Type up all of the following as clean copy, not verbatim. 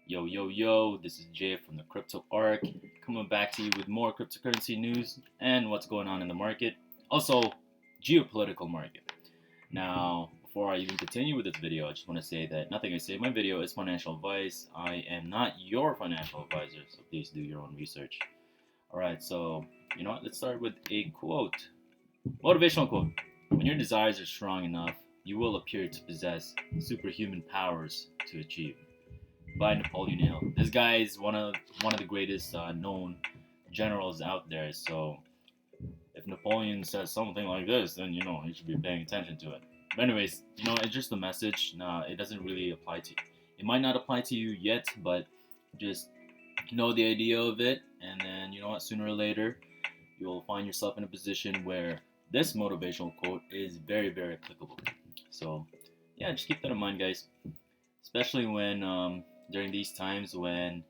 Yo, yo, yo, this is Jay from the Crypto Arc, coming back to you with more cryptocurrency news and what's going on in the market. Also, geopolitical market. Now, before I even continue with this video, I just want to say that nothing I say in my video is financial advice. I am not your financial advisor, so please do your own research. Alright, so, you know what, let's start with a quote. Motivational quote. When your desires are strong enough, you will appear to possess superhuman powers to achieve, by Napoleon Hill. This guy is one of the greatest known generals out there. So if Napoleon says something like this, then you should be paying attention to it. But anyways, it's just a message. It doesn't really apply to you. It might not apply to you yet, but just know the idea of it, and then sooner or later, you'll find yourself in a position where this motivational quote is very, very applicable. So yeah, just keep that in mind, guys. Especially when during these times when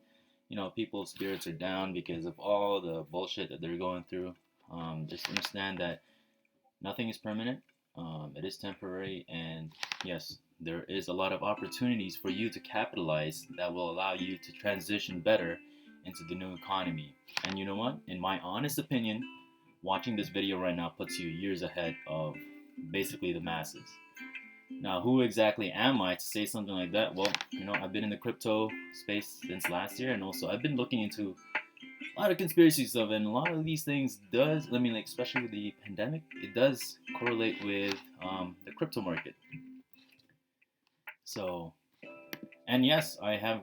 people's spirits are down because of all the bullshit that they're going through. Just understand that nothing is permanent. It is temporary, and yes, there is a lot of opportunities for you to capitalize that will allow you to transition better into the new economy. And you know what? In my honest opinion, watching this video right now puts you years ahead of basically the masses. Now, who exactly am I to say something like that? Well, I've been in the crypto space since last year, and also I've been looking into a lot of conspiracy stuff, and a lot of these things does, like especially with the pandemic, it does correlate with the crypto market. So, and yes, I have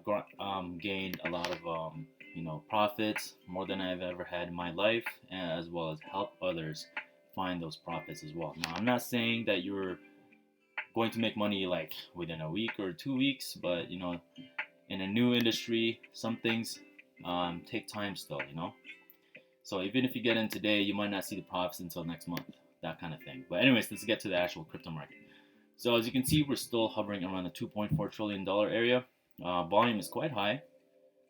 gained a lot of profits, more than I've ever had in my life, as well as help others find those profits as well. Now, I'm not saying that you're going to make money like within a week or 2 weeks, but in a new industry, some things take time still. So even if you get in today, you might not see the profits until next month, that kind of thing. But anyways, let's get to the actual crypto market. So as you can see, we're still hovering around the $2.4 trillion area. Volume is quite high.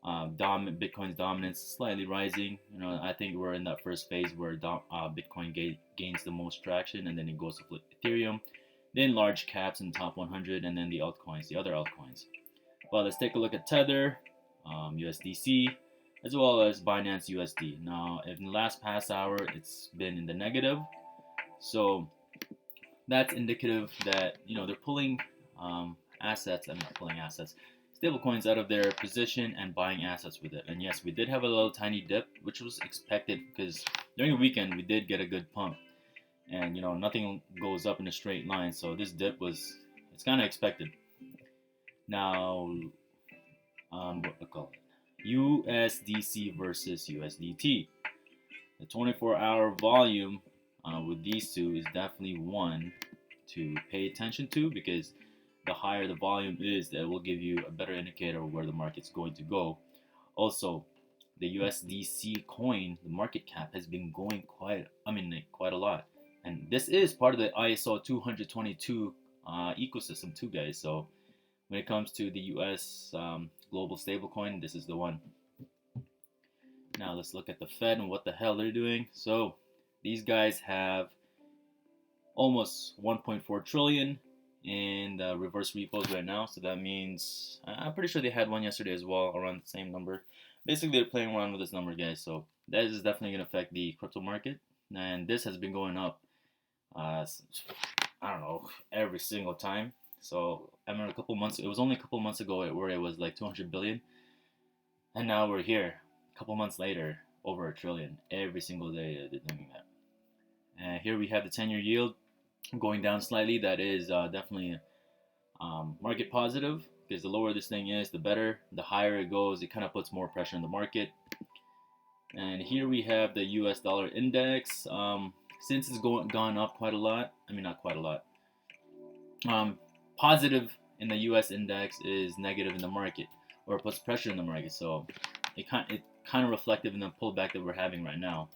Bitcoin's dominance is slightly rising. I think we're in that first phase where Bitcoin gains the most traction, and then it goes to Ethereum, then large caps in the top 100, and then the other altcoins. Well, let's take a look at Tether, USDC, as well as Binance USD. Now, in the last past hour, it's been in the negative, so that's indicative that they're pulling assets. I'm not pulling assets, stablecoins out of their position and buying assets with it. And yes, we did have a little tiny dip, which was expected because during the weekend we did get a good pump. And nothing goes up in a straight line, so this dip it's kind of expected. Now, what we call it, USDC versus USDT. The 24-hour volume with these two is definitely one to pay attention to, because the higher the volume is, that will give you a better indicator of where the market's going to go. Also, the USDC coin, the market cap has been going quite a lot. And this is part of the ISO 222 ecosystem too, guys. So when it comes to the US global stablecoin, this is the one. Now let's look at the Fed and what the hell they're doing. So these guys have almost 1.4 trillion in the reverse repos right now. So that means, I'm pretty sure they had one yesterday as well, around the same number. Basically, they're playing around with this number, guys. So that is definitely going to affect the crypto market. And this has been going up, I don't know, every single time. So I remember it was only a couple months ago where it was like 200 billion. And now we're here, a couple months later, over a trillion. Every single day they're doing that. And here we have the 10-year yield going down slightly. That is definitely market positive, because the lower this thing is, the better. The higher it goes, it kind of puts more pressure on the market. And here we have the US dollar index. Since it's gone up quite a lot, not quite a lot. Positive in the US index is negative in the market, or it puts pressure in the market. So it kind of reflective in the pullback that we're having right now.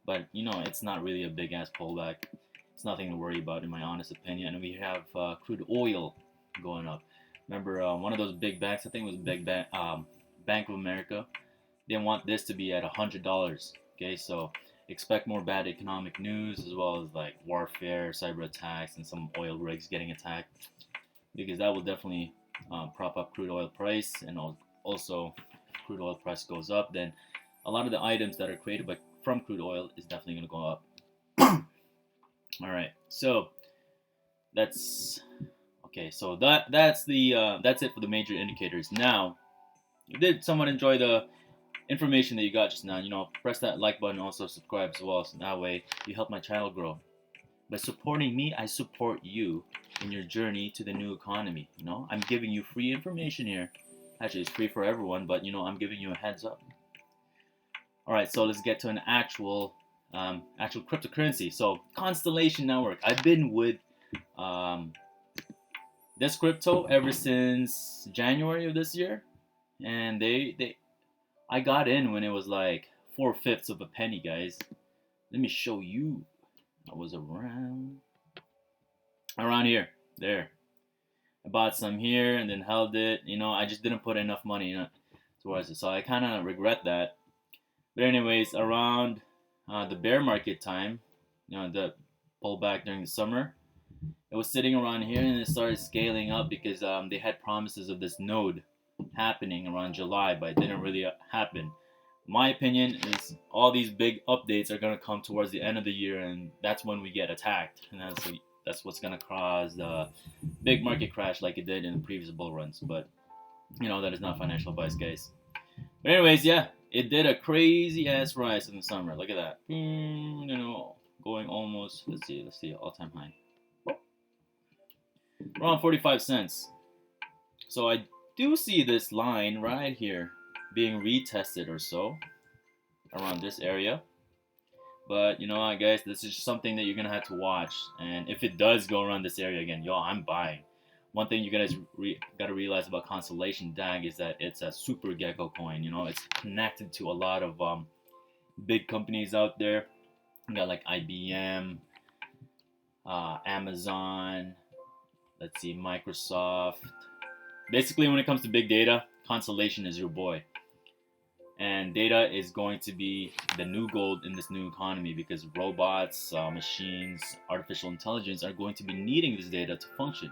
But it's not really a big ass pullback. It's nothing to worry about, in my honest opinion. And we have crude oil going up. Remember, one of those big banks, I think it was Bank of America, they want this to be at $100. Okay, so expect more bad economic news, as well as like warfare, cyber attacks, and some oil rigs getting attacked, because that will definitely prop up crude oil price, and also, if crude oil price goes up, then a lot of the items that are created from crude oil is definitely going to go up. All right, so that's okay. So that's it for the major indicators. Now, did someone enjoy the information that you got just now? Press that like button, also subscribe as well, so that way you help my channel grow. By supporting me, I support you in your journey to the new economy. I'm giving you free information here. Actually, it's free for everyone, but I'm giving you a heads up. All right, so let's get to an actual cryptocurrency. So Constellation Network. I've been with this crypto ever since January of this year, and I got in when it was like 4/5 of a penny, guys. Let me show you. I was around here, there. I bought some here and then held it. I just didn't put enough money towards it, so I kind of regret that. But anyways, around the bear market time, the pullback during the summer, it was sitting around here and it started scaling up because they had promises of this node happening around July, but it didn't really happen. My opinion is all these big updates are going to come towards the end of the year, and that's when we get attacked, and that's what's going to cause the big market crash like it did in the previous bull runs. But that is not financial advice, guys. But anyways, yeah, it did a crazy ass rise in the summer. Look at that. Going almost, let's see, all-time high. Around 45 cents. So I do see this line right here being retested or so around this area. But you know what, guys, this is something that you're going to have to watch. And if it does go around this area again, I'm buying. One thing you guys got to realize about Constellation DAG is that it's a super gecko coin. It's connected to a lot of big companies out there. You got like IBM, Amazon, let's see, Microsoft. Basically, when it comes to big data, Constellation is your boy. And data is going to be the new gold in this new economy because robots, machines, artificial intelligence are going to be needing this data to function.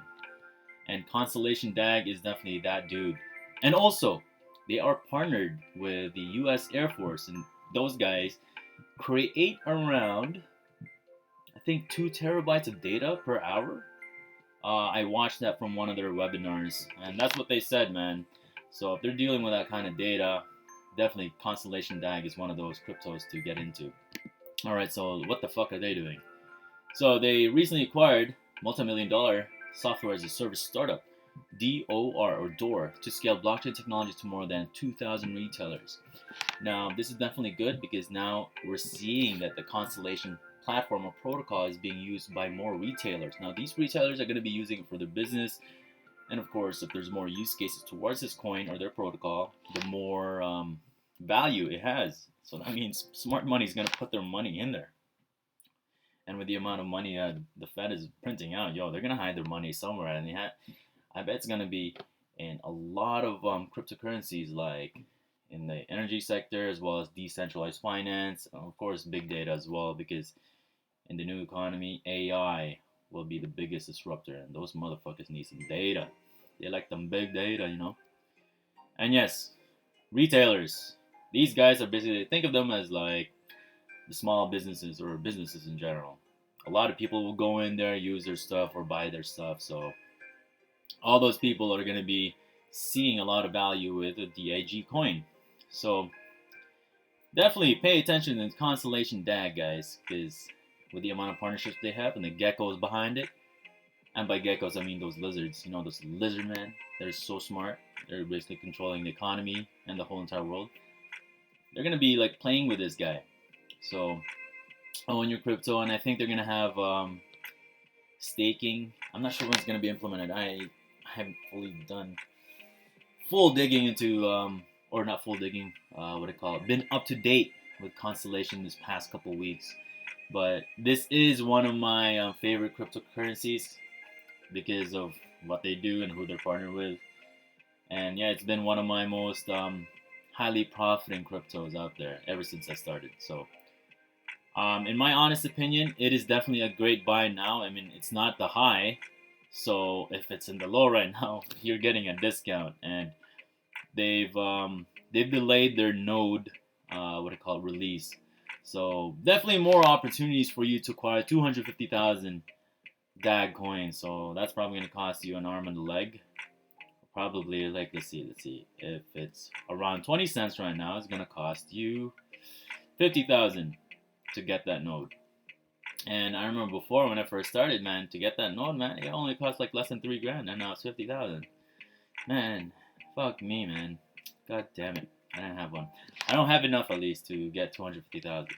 And Constellation DAG is definitely that dude. And also, they are partnered with the US Air Force, and those guys create around, I think, 2 terabytes of data per hour. I watched that from one of their webinars, and that's what they said, man. So if they're dealing with that kind of data, definitely Constellation DAG is one of those cryptos to get into. Alright, so what the fuck are they doing? So they recently acquired multi-million-dollar software as a service startup, DOR, to scale blockchain technology to more than 2,000 retailers. Now, this is definitely good because now we're seeing that the Constellation platform or protocol is being used by more retailers. Now, these retailers are going to be using it for their business. And of course, if there's more use cases towards this coin or their protocol, the more value it has. So that means smart money is going to put their money in there. And with the amount of money the Fed is printing out, they're going to hide their money somewhere. And I bet it's going to be in a lot of cryptocurrencies, like in the energy sector, as well as decentralized finance, and of course, big data as well, because in the new economy, AI will be the biggest disruptor, and those motherfuckers need some data. They like them big data, And yes, retailers. These guys are basically, think of them as like the small businesses or businesses in general. A lot of people will go in there, use their stuff, or buy their stuff. So all those people are going to be seeing a lot of value with the DAG coin. So definitely pay attention to Constellation DAG, guys, because with the amount of partnerships they have and the geckos behind it, and by geckos I mean those lizards, those lizard men, they're so smart. They're basically controlling the economy and the whole entire world. They're going to be like playing with this guy. So own your crypto, and I think they're going to have staking. I'm not sure when it's going to be implemented. I haven't fully done full digging into, or not full digging, what do you call it? Been up to date with Constellation this past couple weeks. But this is one of my favorite cryptocurrencies because of what they do and who they're partnered with. And yeah, it's been one of my most highly profiting cryptos out there ever since I started. So in my honest opinion, it is definitely a great buy now. I mean, it's not the high. So if it's in the low right now, you're getting a discount. And they've delayed their node, what do you call it, release. So definitely more opportunities for you to acquire 250,000 DAG coins. So that's probably gonna cost you an arm and a leg. Probably, like, let's see. If it's around 20 cents right now, it's gonna cost you 50,000 to get that node. And I remember before when I first started, man, to get that node, man, it only cost like less than 3 grand, and now it's 50,000. Man, fuck me, man. God damn it, I didn't have one. I don't have enough at least to get 250,000.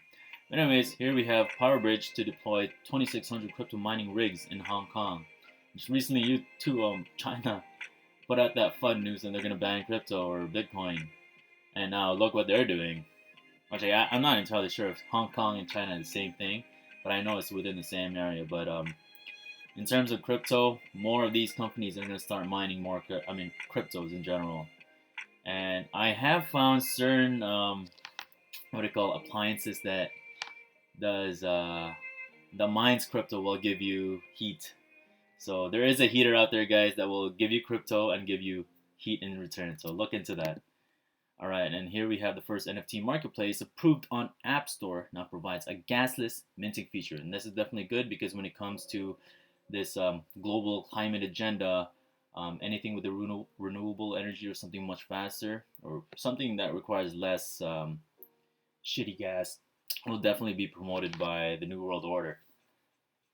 But anyways, here we have Powerbridge to deploy 2,600 crypto mining rigs in Hong Kong. Just recently, China put out that FUD news and they're gonna ban crypto or Bitcoin, and now look what they're doing. Actually, I'm not entirely sure if Hong Kong and China are the same thing, but I know it's within the same area. But in terms of crypto, more of these companies are going to start mining more, cryptos in general. And I have found certain, what do you call, appliances that does, the mines crypto will give you heat. So there is a heater out there, guys, that will give you crypto and give you heat in return. So look into that. All right, and here we have the first NFT marketplace approved on App Store. Now provides a gasless minting feature, and this is definitely good because when it comes to this global climate agenda, anything with the renewable energy or something much faster or something that requires less shitty gas will definitely be promoted by the New World Order.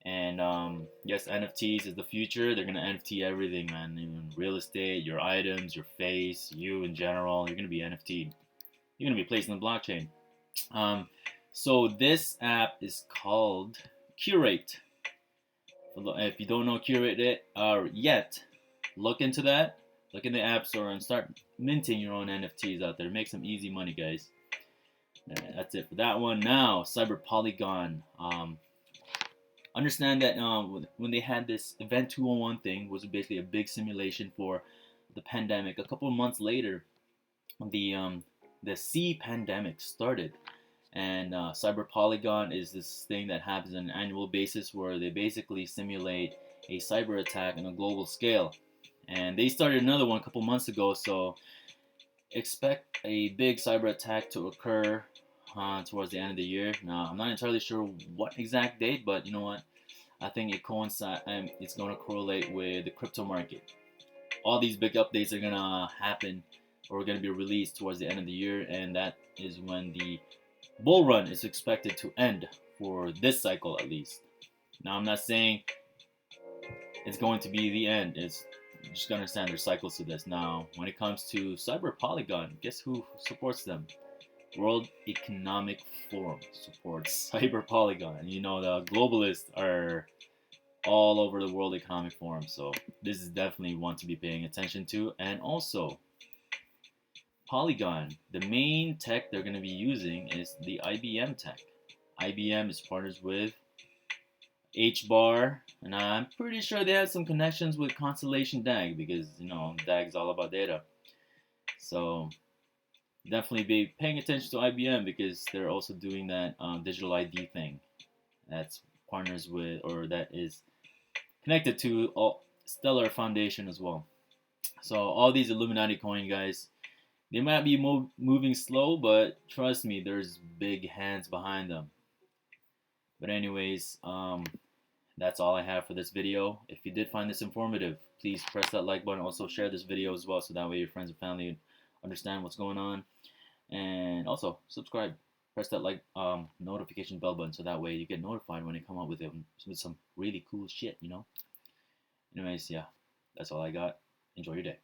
And yes, NFTs is the future. They're gonna NFT everything, man. Even real estate, your items, your face, you in general. You're gonna be NFT'd. You're gonna be placed in the blockchain. So this app is called Curate. If you don't know Curate it yet, look into that. Look in the App Store and start minting your own NFTs out there. Make some easy money, guys. That's it for that one. Now, Cyber Polygon. Understand that when they had this Event 201 thing, was basically a big simulation for the pandemic. A couple of months later, the C pandemic started, and Cyber Polygon is this thing that happens on an annual basis where they basically simulate a cyber attack on a global scale. And they started another one a couple months ago, so expect a big cyber attack to occur towards the end of the year. Now, I'm not entirely sure what exact date, but you know what? I think it coincides, and it's going to correlate with the crypto market. All these big updates are going to happen or are going to be released towards the end of the year, and that is when the bull run is expected to end for this cycle at least. Now, I'm not saying it's going to be the end. It's just going to understand there's cycles to this. Now, when it comes to Cyber Polygon, guess who supports them? World Economic Forum supports Cyber Polygon. You know, the globalists are all over the World Economic Forum, so this is definitely one to be paying attention to. And also, Polygon, the main tech they're going to be using is the IBM tech. IBM is partners with HBAR, and I'm pretty sure they have some connections with Constellation DAG because, you know, DAG is all about data. So definitely be paying attention to IBM because they're also doing that digital ID thing. That's partners with, or that is connected to Stellar Foundation as well. So all these Illuminati coin guys, they might be moving slow, but trust me, there's big hands behind them. But anyways, that's all I have for this video. If you did find this informative, please press that like button. Also share this video as well, so that way your friends and family understand what's going on. And also subscribe. Press that like notification bell button, so that way you get notified when I come up with some really cool shit, you know. Anyways, yeah, that's all I got. Enjoy your day.